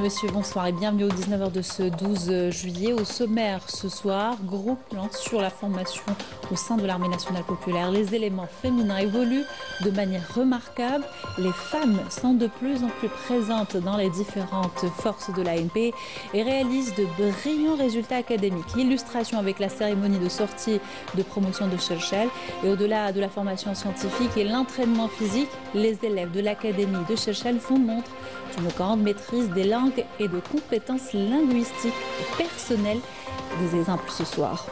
Mesdames, Messieurs, bonsoir et bienvenue aux 19h de ce 12 juillet. Au sommaire ce soir, gros plan sur la formation au sein de l'Armée nationale populaire. Les éléments féminins évoluent de manière remarquable. Les femmes sont de plus en plus présentes dans les différentes forces de l'ANP et réalisent de brillants résultats académiques. Illustration avec la cérémonie de sortie de promotion de Shelchel. Et au-delà de la formation scientifique et l'entraînement physique, les élèves de l'Académie de Shelchel font montre d'une grande maîtrise des langues et de compétences linguistiques et personnelles. Des exemples ce soir.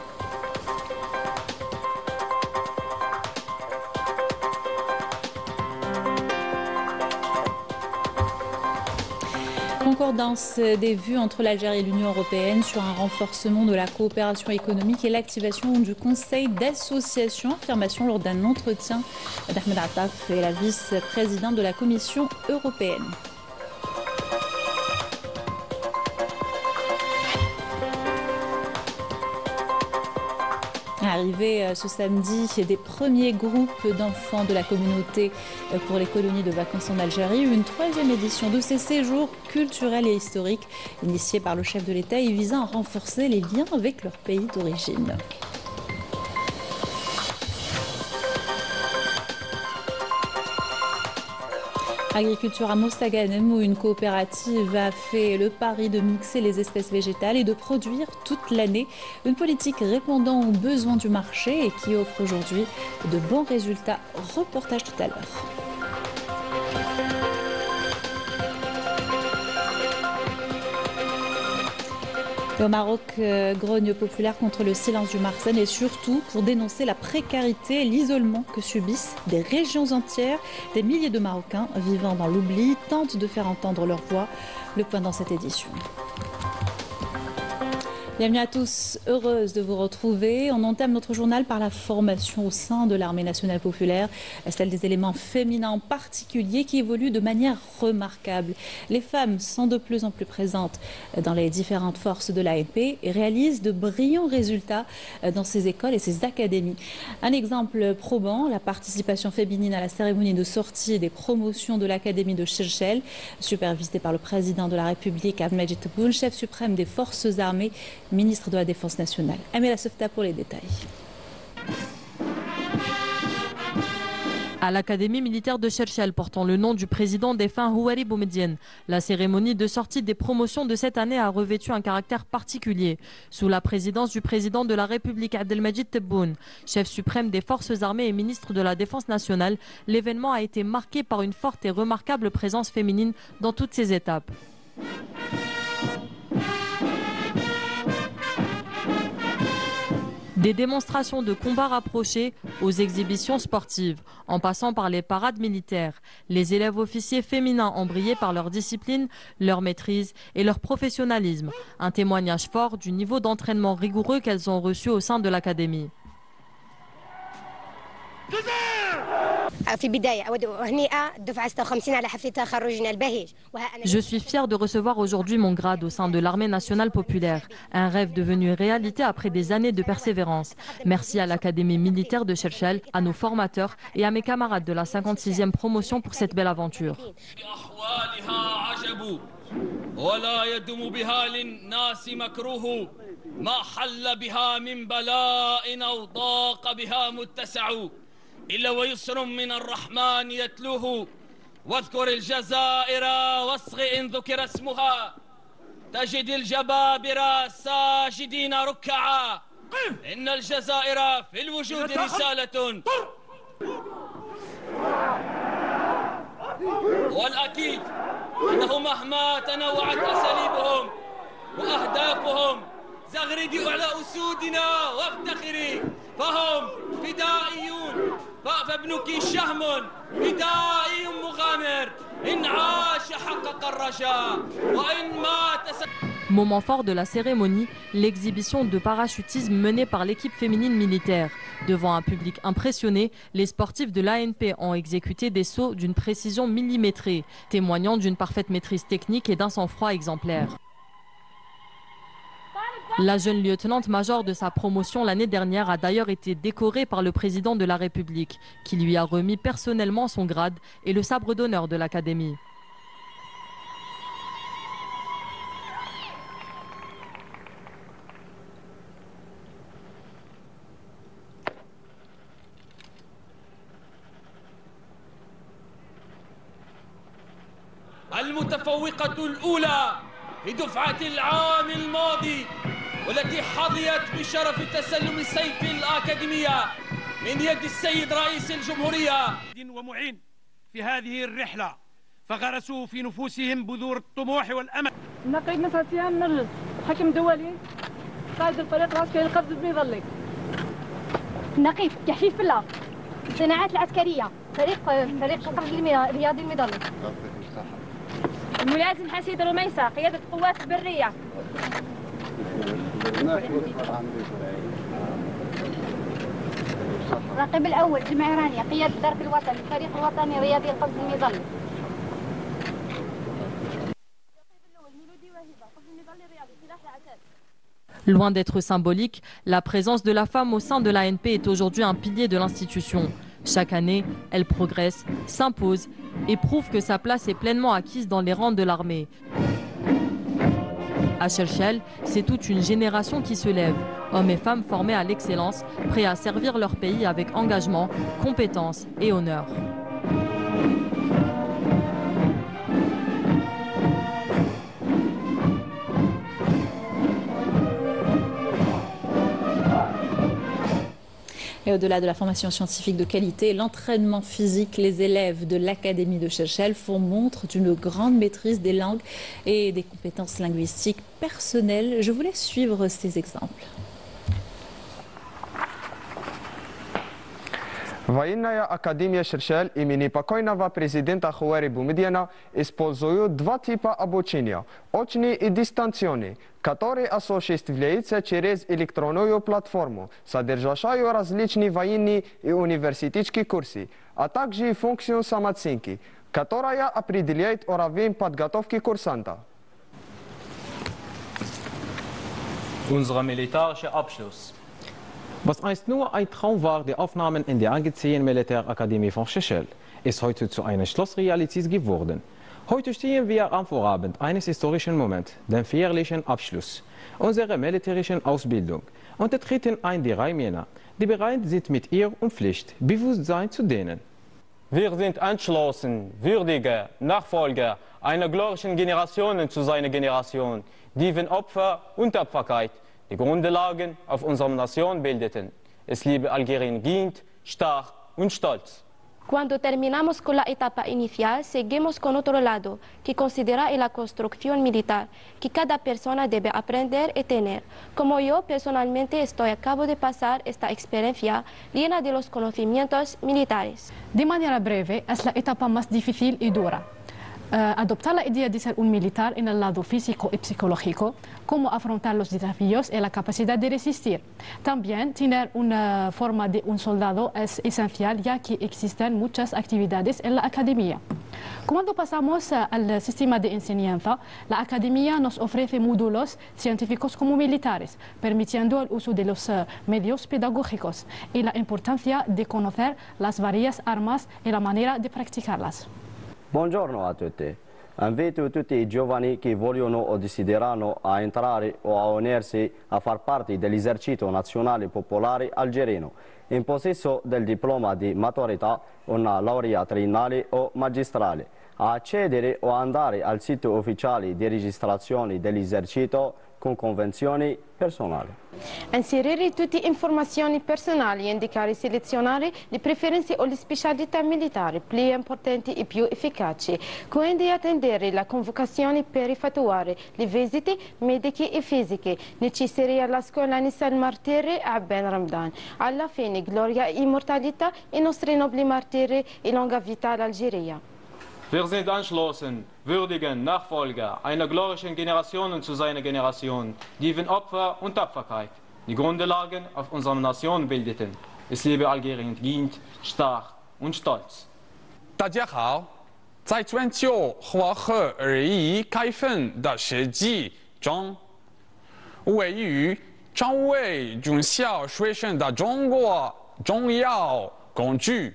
Concordance des vues entre l'Algérie et l'Union européenne sur un renforcement de la coopération économique et l'activation du Conseil d'association. Affirmation lors d'un entretien d'Ahmed Attaf et la vice-présidente de la Commission européenne. Arrivé ce samedi des premiers groupes d'enfants de la communauté pour les colonies de vacances en Algérie, une troisième édition de ces séjours culturels et historiques initiés par le chef de l'État et visant à renforcer les liens avec leur pays d'origine. Agriculture à Mostaganem, où une coopérative a fait le pari de mixer les espèces végétales et de produire toute l'année. Une politique répondant aux besoins du marché et qui offre aujourd'hui de bons résultats. Reportage tout à l'heure. Au Maroc, grogne populaire contre le silence du Marsen et surtout pour dénoncer la précarité et l'isolement que subissent des régions entières. Des milliers de Marocains vivant dans l'oubli tentent de faire entendre leur voix. Le point dans cette édition. Bienvenue à tous, heureuse de vous retrouver. On entame notre journal par la formation au sein de l'Armée nationale populaire, celle des éléments féminins en particulier qui évoluent de manière remarquable. Les femmes sont de plus en plus présentes dans les différentes forces de l'ANP et réalisent de brillants résultats dans ces écoles et ces académies. Un exemple probant, la participation féminine à la cérémonie de sortie des promotions de l'Académie de Shelchel, supervisée par le président de la République, Abdelmajid Tebboune, chef suprême des forces armées, ministre de la Défense nationale. Amela Softa pour les détails. À l'Académie militaire de Shelchel, portant le nom du président défunt Houari Boumediene, la cérémonie de sortie des promotions de cette année a revêtu un caractère particulier. Sous la présidence du président de la République Abdelmajid Tebboune, chef suprême des forces armées et ministre de la Défense nationale, l'événement a été marqué par une forte et remarquable présence féminine dans toutes ses étapes. Des démonstrations de combats rapprochés aux exhibitions sportives, en passant par les parades militaires. Les élèves officiers féminins ont brillé par leur discipline, leur maîtrise et leur professionnalisme. Un témoignage fort du niveau d'entraînement rigoureux qu'elles ont reçu au sein de l'académie. Je suis fière de recevoir aujourd'hui mon grade au sein de l'Armée nationale populaire. Un rêve devenu réalité après des années de persévérance. Merci à l'Académie militaire de Shelchel, à nos formateurs et à mes camarades de la 56e promotion pour cette belle aventure. إلا ويسر من الرحمن يتلوه واذكر الجزائر واصغ إن ذكر اسمها تجد الجبابرة ساجدين ركعا إن الجزائر في الوجود رسالة والأكيد أنه مهما تنوعت أساليبهم وأهدافهم زغردي على أسودنا وافتخري فهم فدائيون فابنك شهم فدائي مغامر إن عاش حقق الرجاء وإن مات. Moment fort de la cérémonie, l'exhibition de parachutisme menée par l'équipe féminine militaire. Devant un public impressionné, les sportifs de l'ANP ont exécuté des sauts d'une précision millimétrée, témoignant d'une parfaite maîtrise technique et d'un sang-froid exemplaire. La jeune lieutenant-major de sa promotion l'année dernière a d'ailleurs été décorée par le président de la République, qui lui a remis personnellement son grade et le sabre d'honneur de l'Académie. المتفوقة الأولى لدفعة العام الماضي والتي حظيت بشرف تسلم سيف الأكاديمية من يد السيد رئيس الجمهورية ومعين في هذه الرحلة فغرسوا في نفوسهم بذور الطموح والأمل. نقيب مسعد سهام نرجس حكم دولي قائد الفريق العسكري القفز المظلي. نقيب يحيف الله الصناعات العسكرية فريق القفز الرياضي المظلي. الملازم حسيد رميسة قيادة القوات البرية. الراقب الأول جمع رانيا قيادة الدرك الوطني الفريق الوطني الرياضي القفز المظلي. Loin d'être symbolique, la présence de la femme au sein de l'ANP est aujourd'hui un pilier de l'institution. Chaque année, elle progresse, s'impose et prouve que sa place est pleinement acquise dans les rangs de l'armée. À Shelchel, c'est toute une génération qui se lève, hommes et femmes formés à l'excellence, prêts à servir leur pays avec engagement, compétence et honneur. Et au-delà de la formation scientifique de qualité, l'entraînement physique, les élèves de l'Académie de Shelchel font montre d'une grande maîtrise des langues et des compétences linguistiques personnelles. Je vous laisse suivre ces exemples. Военная академия Шершель имени покойного президента Хуари Боумедиена используют два типа обучения – очные и дистанционные, которые осуществляются через электронную платформу, содержащую различные военные и университетские курсы, а также функцию самооценки, которая определяет уровень подготовки курсанта. Unser militärischer Abschluss. Was einst nur ein Traum war, die Aufnahmen in die angesehene Militärakademie von Seychellen, ist heute zu einer Schlossrealität geworden. Heute stehen wir am Vorabend eines historischen Moments, dem feierlichen Abschluss unserer militärischen Ausbildung, und treten ein die Reihe Männer, die bereit sind, mit ihr und Pflicht Bewusstsein zu dienen. Wir sind entschlossen, würdige Nachfolger einer glorreichen Generation zu seiner Generation, die von Opfer und Tapferkeit die Grundlagen auf unserer Nation bildeten. Es liebe Algerien dient, stark und stolz. Cuando terminamos con la etapa inicial, seguimos con otro lado, que considera la construcción militar, que cada persona debe aprender y tener. Como yo personalmente estoy a cabo de pasar esta experiencia llena de los conocimientos militares. De manera breve, es la etapa más difícil y dura. Adoptar la idea de ser un militar en el lado físico y psicológico, cómo afrontar los desafíos y la capacidad de resistir. También tener una forma de un soldado es esencial, ya que existen muchas actividades en la academia. Cuando pasamos al sistema de enseñanza, la academia nos ofrece módulos científicos como militares, permitiendo el uso de los medios pedagógicos y la importancia de conocer las varias armas y la manera de practicarlas. Buongiorno a tutti. Invito tutti i giovani che vogliono o desiderano a entrare o a unirsi a far parte dell'esercito nazionale popolare algerino, in possesso del diploma di maturità, una laurea triennale o magistrale, a accedere o andare al sito ufficiale di registrazione dell'esercito con convenzioni personali. Inserire tutte le informazioni personali, indicare e selezionare le preferenze o le specialità militari più importanti e più efficaci, quindi attendere la convocazione per effettuare le visite mediche e fisiche necessarie alla scuola Nisa al-Martiri a Ben Ramadan. Alla fine, gloria e immortalità ai nostri nobili martiri e lunga vita all'Algeria. Wir sind entschlossen, würdigen Nachfolger einer glorreichen Generation zu seiner Generation, die von Opfer und Tapferkeit die Grundlagen auf unserer Nation bildeten. Es liebe Algerien dient, stark und stolz. 大家好，在全球化和日益开放的世界中，位于成为中小学生的中国重要工具。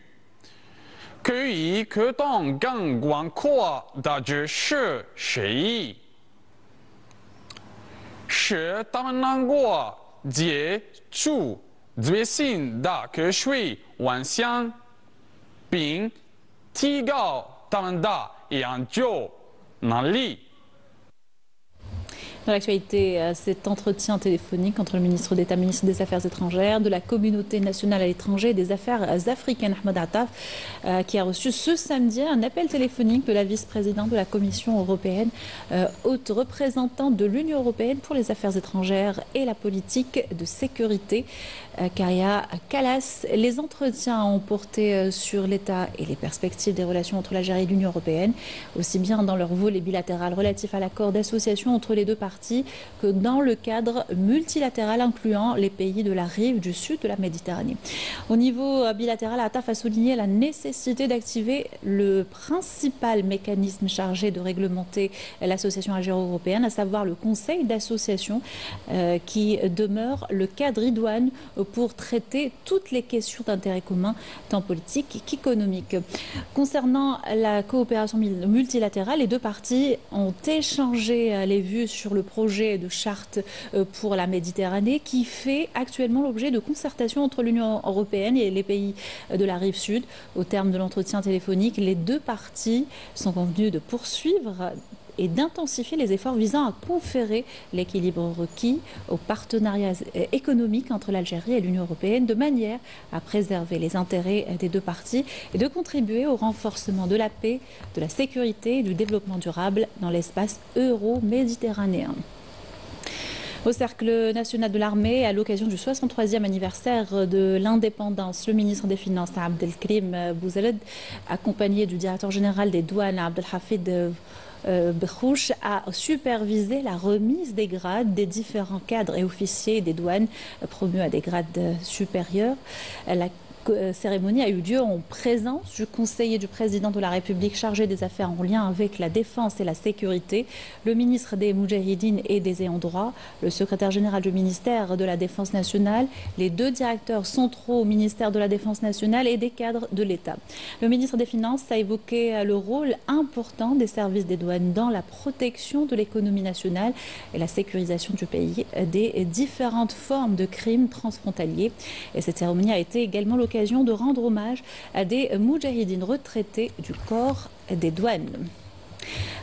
可以沟通更广阔的知识视野，使他们能够接触最新的科学现象，并提高他们的研究能力。 Dans l'actualité, cet entretien téléphonique entre le ministre d'État, ministre des Affaires étrangères, de la communauté nationale à l'étranger et des Affaires africaines, Ahmed Attaf, qui a reçu ce samedi un appel téléphonique de la vice-présidente de la Commission européenne, haute représentante de l'Union européenne pour les affaires étrangères et la politique de sécurité, Karia Kallas. Les entretiens ont porté sur l'état et les perspectives des relations entre l'Algérie et l'Union européenne, aussi bien dans leur volet bilatéral relatif à l'accord d'association entre les deux parties que dans le cadre multilatéral incluant les pays de la rive du sud de la Méditerranée. Au niveau bilatéral, Attaf a souligné la nécessité d'activer le principal mécanisme chargé de réglementer l'association algéro-européenne, à savoir le Conseil d'association qui demeure le cadre idoine pour traiter toutes les questions d'intérêt commun, tant politique qu'économique. Concernant la coopération multilatérale, les deux parties ont échangé les vues sur le projet de charte pour la Méditerranée qui fait actuellement l'objet de concertations entre l'Union européenne et les pays de la rive sud. Au terme de l'entretien téléphonique, les deux parties sont convenues de poursuivre et d'intensifier les efforts visant à conférer l'équilibre requis au partenariat économique entre l'Algérie et l'Union européenne de manière à préserver les intérêts des deux parties et de contribuer au renforcement de la paix, de la sécurité et du développement durable dans l'espace euro-méditerranéen. Au Cercle national de l'armée, à l'occasion du 63e anniversaire de l'indépendance, le ministre des Finances, Abdelkrim Bouzaled, accompagné du directeur général des douanes, Abdelhafid Bekrouch, a supervisé la remise des grades des différents cadres et officiers des douanes promus à des grades supérieurs. La cérémonie a eu lieu en présence du conseiller du président de la République chargé des affaires en lien avec la défense et la sécurité, le ministre des Moudjahidines et des ayants droit, le secrétaire général du ministère de la Défense nationale, les deux directeurs centraux au ministère de la Défense nationale et des cadres de l'État. Le ministre des Finances a évoqué le rôle important des services des douanes dans la protection de l'économie nationale et la sécurisation du pays des différentes formes de crimes transfrontaliers. Et cette cérémonie a été également l'occasion de rendre hommage à des moudjahidines retraités du corps des douanes.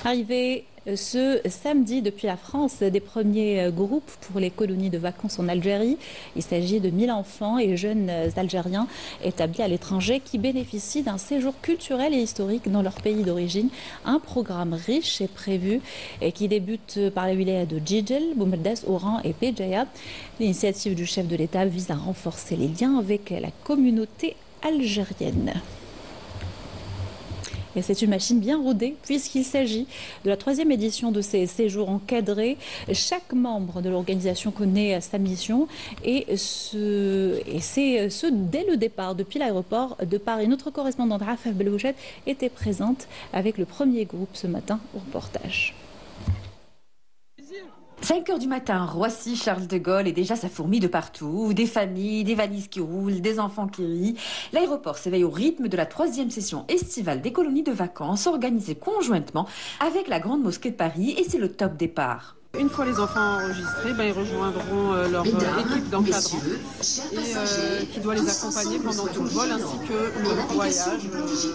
Arrivé ce samedi depuis la France des premiers groupes pour les colonies de vacances en Algérie. Il s'agit de 1000 enfants et jeunes Algériens établis à l'étranger qui bénéficient d'un séjour culturel et historique dans leur pays d'origine. Un programme riche est prévu et qui débute par les wilayas de Djidjel, Boumerdès, Oran et Béjaïa. L'initiative du chef de l'État vise à renforcer les liens avec la communauté algérienne. Et c'est une machine bien rodée puisqu'il s'agit de la 3e édition de ces séjours encadrés. Chaque membre de l'organisation connaît sa mission et c'est ce dès le départ depuis l'aéroport de Paris. Notre correspondante Rafah Belouchet était présente avec le premier groupe ce matin au reportage. 5 h du matin, Roissy, Charles de Gaulle et déjà ça fourmille de partout. Des familles, des valises qui roulent, des enfants qui rient. L'aéroport s'éveille au rythme de la 3e session estivale des colonies de vacances organisée conjointement avec la Grande Mosquée de Paris et c'est le top départ. Une fois les enfants enregistrés, ils rejoindront leur équipe d'encadrants et qui doit les accompagner pendant tout le vol ainsi que le voyage.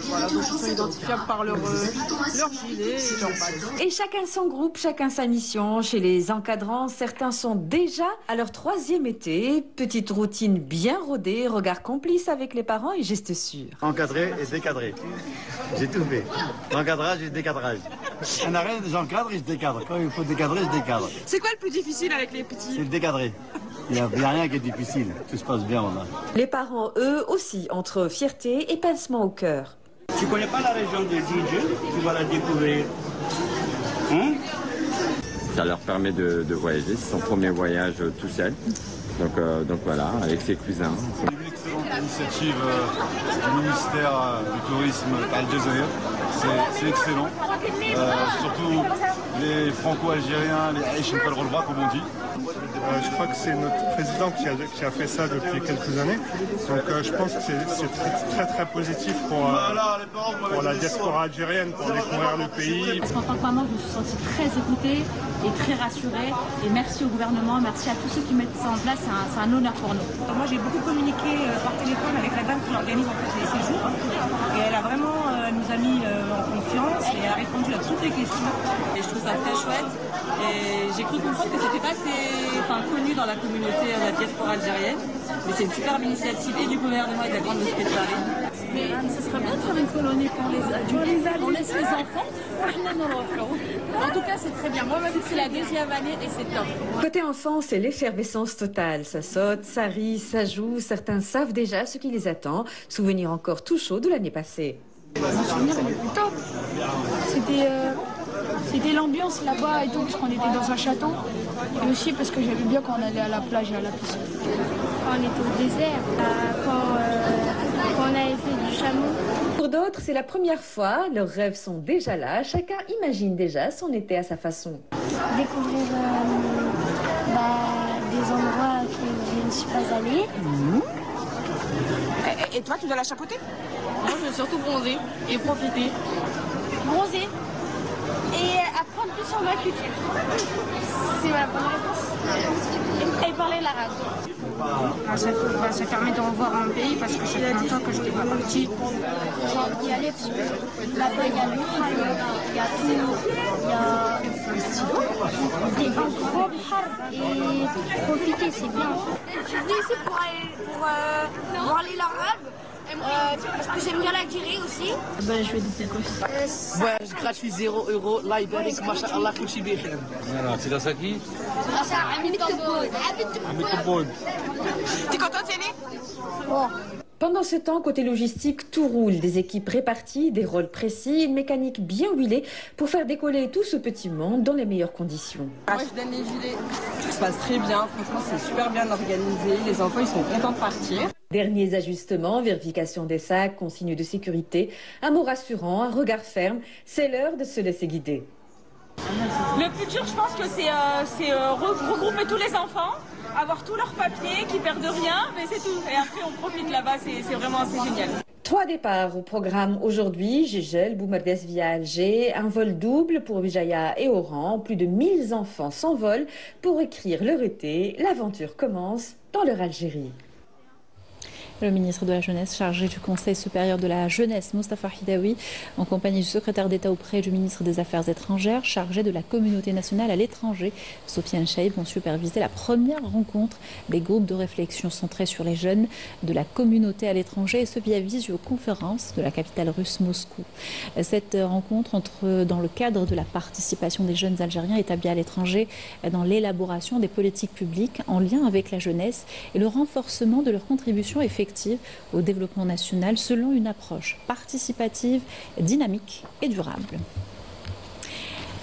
Voilà, donc ils sont identifiables par leur gilet et leur badge. Et chacun son groupe, chacun sa mission. Chez les encadrants, certains sont déjà à leur 3e été. Petite routine bien rodée, regard complice avec les parents et gestes sûrs. Encadré et décadré. J'ai tout fait. L'encadrage et le décadrage. Un arrêt, j'encadre et je décadre. Quand il faut décadrer, je décadre. C'est quoi le plus difficile avec les petits? C'est le décadré. Il n'y a rien qui est difficile. Tout se passe bien. Là. Les parents, eux aussi, entre fierté et pincement au cœur. Tu connais pas la région de Djidjel? Tu vas la découvrir. Ça leur permet de voyager. C'est son premier voyage tout seul. Donc voilà, avec ses cousins. Une excellente initiative du ministère du Tourisme Al-Jazair. C'est excellent. Surtout les Franco-Algériens, les Aïchim Pel-Rolba, comme on dit. Je crois que c'est notre président qui a fait ça depuis quelques années. Donc je pense que c'est très très positif pour la diaspora algérienne, pour découvrir le pays. Parce qu'en tant que maman, je me suis sentie très écoutée et très rassurée. Et merci au gouvernement, merci à tous ceux qui mettent ça en place. C'est un honneur pour nous. Moi, j'ai beaucoup communiqué par téléphone avec la dame qui organise les séjours. Et elle a vraiment nous a mis en confiance. et elle a répondu à toutes les questions. Et je trouve ça très chouette. Et j'ai cru comprendre que c'était pas assez connu dans la communauté, la diaspora algérienne. Mais c'est une superbe initiative et du gouvernement et de la grande mosquée de Paris. Mais ce serait bien de faire une colonie pour les adultes. On laisse les enfants. En tout cas, c'est très bien. Moi, c'est la deuxième année et c'est top. Côté enfant, c'est l'effervescence totale. Ça saute, ça rit, ça joue. Certains savent déjà ce qui les attend. Souvenir encore tout chaud de l'année passée. Mon souvenir le plus top, c'était l'ambiance là-bas et tout, parce qu'on était dans un château. Et aussi parce que j'aimais bien quand on allait à la plage et à la piscine. Quand on était au désert, quand on avait fait du chameau. Pour d'autres, c'est la première fois. Leurs rêves sont déjà là. Chacun imagine déjà son été à sa façon. Découvrir des endroits que je ne suis pas allée. Et toi, tu dois la chapeauter? Moi, je veux surtout bronzer et profiter. Bronzer et apprendre plus sur ma culture. C'est ma bonne réponse. Et parler l'arabe. Ça permet de revoir un pays parce que ça fait longtemps que je n'étais pas partie. J'ai envie d'y aller parce que là-bas, il y a le il y a tout, il y a un gros bihar et profiter, c'est bien. Je suis venue ici pour voir les l'arabe. Parce que j'aime bien l'Algérie aussi. Ben, je vais du précoce. Voyage gratuit 0 €, là il barik, machallah, kouchi bikhem. C'est grâce à qui? Grâce à Hamid Tebboune. T'es contente, Yannick? Pendant ce temps, côté logistique, tout roule. Des équipes réparties, des rôles précis, une mécanique bien huilée pour faire décoller tout ce petit monde dans les meilleures conditions. Moi, je donne les gilets. Ça se passe très bien. Franchement, c'est super bien organisé. Les enfants, ils sont contents de partir. Derniers ajustements, vérification des sacs, consignes de sécurité, un mot rassurant, un regard ferme. C'est l'heure de se laisser guider. Le plus dur, je pense que c'est regrouper tous les enfants, avoir tous leurs papiers, qu'ils perdent rien, mais c'est tout. Et après, on profite là-bas, c'est vraiment assez génial. 3 départs au programme aujourd'hui, Gégel, Boumardès via Alger, un vol double pour Bijaya et Oran. Plus de 1000 enfants s'envolent pour écrire leur été. L'aventure commence dans leur Algérie. Le ministre de la Jeunesse chargé du Conseil supérieur de la jeunesse, Mostafa Hidaoui, en compagnie du secrétaire d'État auprès du ministre des Affaires étrangères, chargé de la communauté nationale à l'étranger, Sofiane Chaïb, ont supervisé la première rencontre des groupes de réflexion centrés sur les jeunes de la communauté à l'étranger, et ce via visioconférence de la capitale russe Moscou. Cette rencontre entre dans le cadre de la participation des jeunes Algériens établis à l'étranger dans l'élaboration des politiques publiques en lien avec la jeunesse et le renforcement de leur contribution effective au développement national selon une approche participative, dynamique et durable.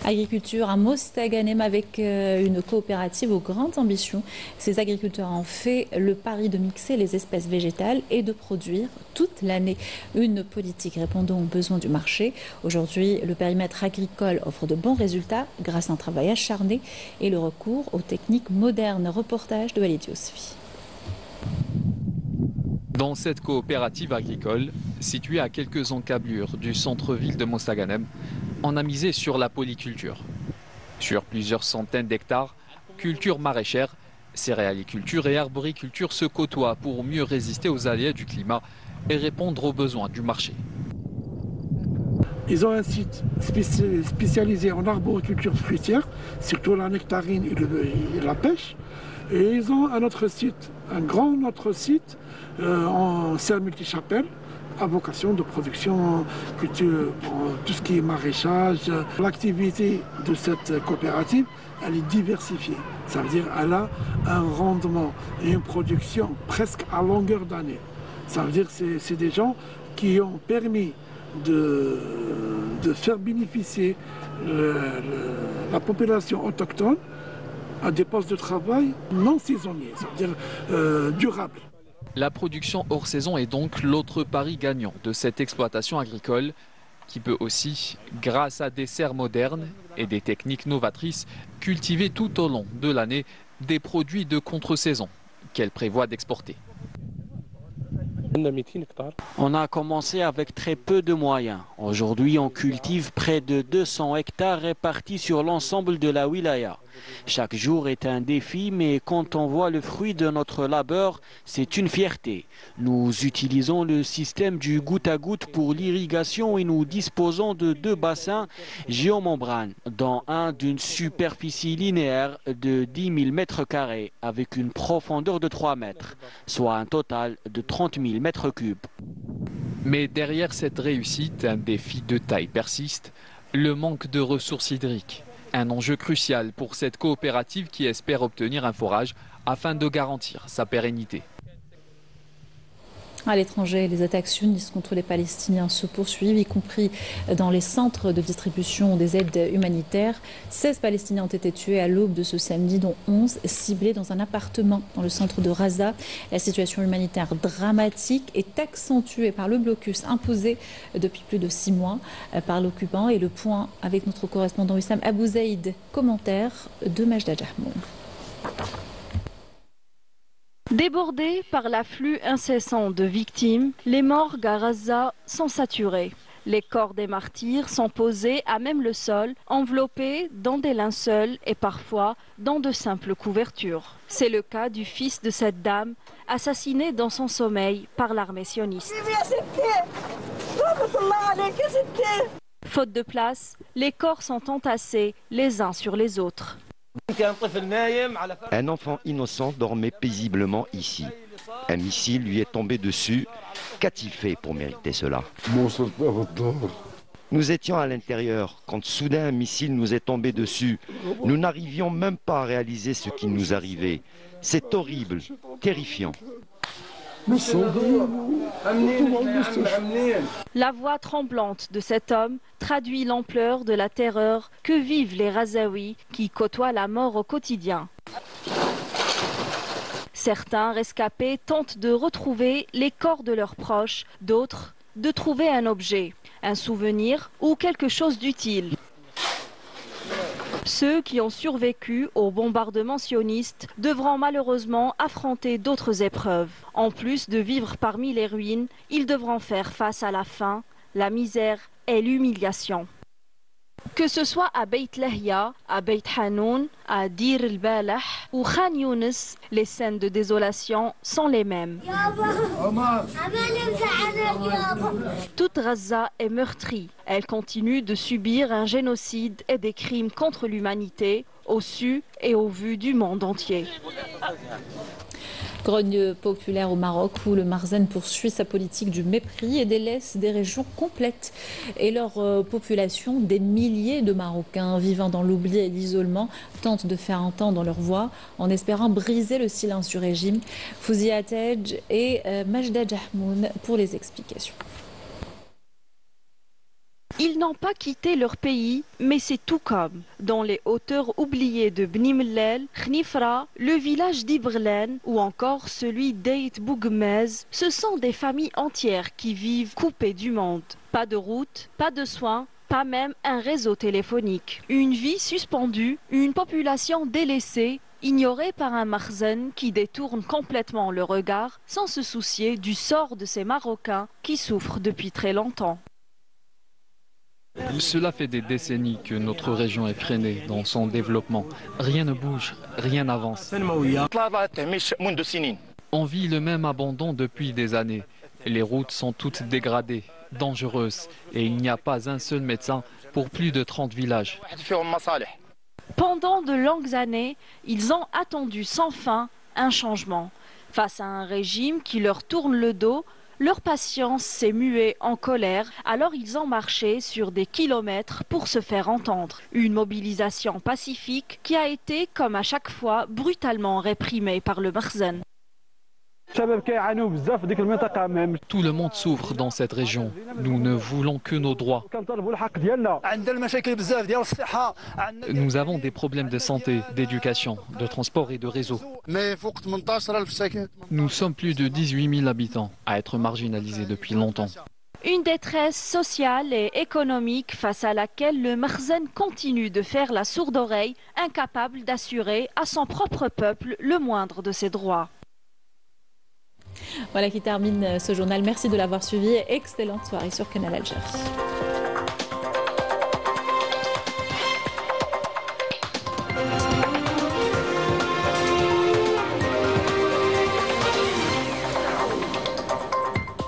Agriculture à Mostaganem avec une coopérative aux grandes ambitions. Ces agriculteurs ont fait le pari de mixer les espèces végétales et de produire toute l'année une politique répondant aux besoins du marché. Aujourd'hui, le périmètre agricole offre de bons résultats grâce à un travail acharné et le recours aux techniques modernes. Reportage de Walid Yousfi. Dans cette coopérative agricole, située à quelques encablures du centre-ville de Mostaganem, on a misé sur la polyculture. Sur plusieurs centaines d'hectares, culture maraîchère, céréaliculture et arboriculture se côtoient pour mieux résister aux aléas du climat et répondre aux besoins du marché. Ils ont un site spécialisé en arboriculture fruitière, surtout la nectarine et la pêche. Et ils ont un autre site, un grand autre site en serre multichapelle à vocation de production culture, tout ce qui est maraîchage. L'activité de cette coopérative, elle est diversifiée. Ça veut dire qu'elle a un rendement et une production presque à longueur d'année. Ça veut dire que c'est des gens qui ont permis de faire bénéficier la population autochtone à des postes de travail non saisonniers, c'est-à-dire durables. La production hors saison est donc l'autre pari gagnant de cette exploitation agricole qui peut aussi, grâce à des serres modernes et des techniques novatrices, cultiver tout au long de l'année des produits de contre-saison qu'elle prévoit d'exporter. On a commencé avec très peu de moyens. Aujourd'hui, on cultive près de 200 hectares répartis sur l'ensemble de la wilaya. Chaque jour est un défi, mais quand on voit le fruit de notre labeur, c'est une fierté. Nous utilisons le système du goutte à goutte pour l'irrigation et nous disposons de 2 bassins géomembranes, dont un d'une superficie linéaire de 10 000 mètres carrés avec une profondeur de 3 mètres, soit un total de 30 000 mètres cubes. Mais derrière cette réussite, un défi de taille persiste, le manque de ressources hydriques. Un enjeu crucial pour cette coopérative qui espère obtenir un forage afin de garantir sa pérennité. À l'étranger, les attaques sionistes contre les Palestiniens se poursuivent, y compris dans les centres de distribution des aides humanitaires. 16 Palestiniens ont été tués à l'aube de ce samedi, dont 11 ciblés dans un appartement dans le centre de Raza. La situation humanitaire dramatique est accentuée par le blocus imposé depuis plus de 6 mois par l'occupant. Et le point avec notre correspondant Wissam Abou Zaïd, commentaire de Majda Jahmoun. Débordés par l'afflux incessant de victimes, les morgues à Gaza sont saturées. Les corps des martyrs sont posés à même le sol, enveloppés dans des linceuls et parfois dans de simples couvertures. C'est le cas du fils de cette dame, assassiné dans son sommeil par l'armée sioniste. Faute de place, les corps sont entassés les uns sur les autres. Un enfant innocent dormait paisiblement ici. Un missile lui est tombé dessus. Qu'a-t-il fait pour mériter cela? Nous étions à l'intérieur quand soudain un missile nous est tombé dessus. Nous n'arrivions même pas à réaliser ce qui nous arrivait. C'est horrible, terrifiant. La voix tremblante de cet homme traduit l'ampleur de la terreur que vivent les Razaouis qui côtoient la mort au quotidien. Certains rescapés tentent de retrouver les corps de leurs proches, d'autres de trouver un objet, un souvenir ou quelque chose d'utile. Ceux qui ont survécu au bombardement sioniste devront malheureusement affronter d'autres épreuves. En plus de vivre parmi les ruines, ils devront faire face à la faim, la misère et l'humiliation. Que ce soit à Beit Lahia, à Beit Hanoun, à Dir el-Balah ou Khan Younis, les scènes de désolation sont les mêmes. Toute Gaza est meurtrie. Elle continue de subir un génocide et des crimes contre l'humanité au su et au vu du monde entier. Grogne populaire au Maroc où le Marzen poursuit sa politique du mépris et délaisse des régions complètes et leur population. Des milliers de Marocains vivant dans l'oubli et l'isolement tentent de faire entendre leur voix en espérant briser le silence du régime. Fouzia Tej et Majda Jahmoun pour les explications. Ils n'ont pas quitté leur pays, mais c'est tout comme. Dans les hauteurs oubliées de Bni Mellel, Khnifra, le village d'Ibrlen ou encore celui d'Eit Bougmez, ce sont des familles entières qui vivent coupées du monde. Pas de route, pas de soins, pas même un réseau téléphonique. Une vie suspendue, une population délaissée, ignorée par un Marzen qui détourne complètement le regard sans se soucier du sort de ces Marocains qui souffrent depuis très longtemps. Cela fait des décennies que notre région est freinée dans son développement. Rien ne bouge, rien n'avance. On vit le même abandon depuis des années. Les routes sont toutes dégradées, dangereuses et il n'y a pas un seul médecin pour plus de 30 villages. Pendant de longues années, ils ont attendu sans fin un changement. Face à un régime qui leur tourne le dos, leur patience s'est muée en colère, alors ils ont marché sur des kilomètres pour se faire entendre. Une mobilisation pacifique qui a été, comme à chaque fois, brutalement réprimée par le Marzen. Tout le monde souffre dans cette région. Nous ne voulons que nos droits. Nous avons des problèmes de santé, d'éducation, de transport et de réseau. Nous sommes plus de 18 000 habitants à être marginalisés depuis longtemps. Une détresse sociale et économique face à laquelle le Marzen continue de faire la sourde oreille, incapable d'assurer à son propre peuple le moindre de ses droits. Voilà qui termine ce journal. Merci de l'avoir suivi. Excellente soirée sur Canal Algérie.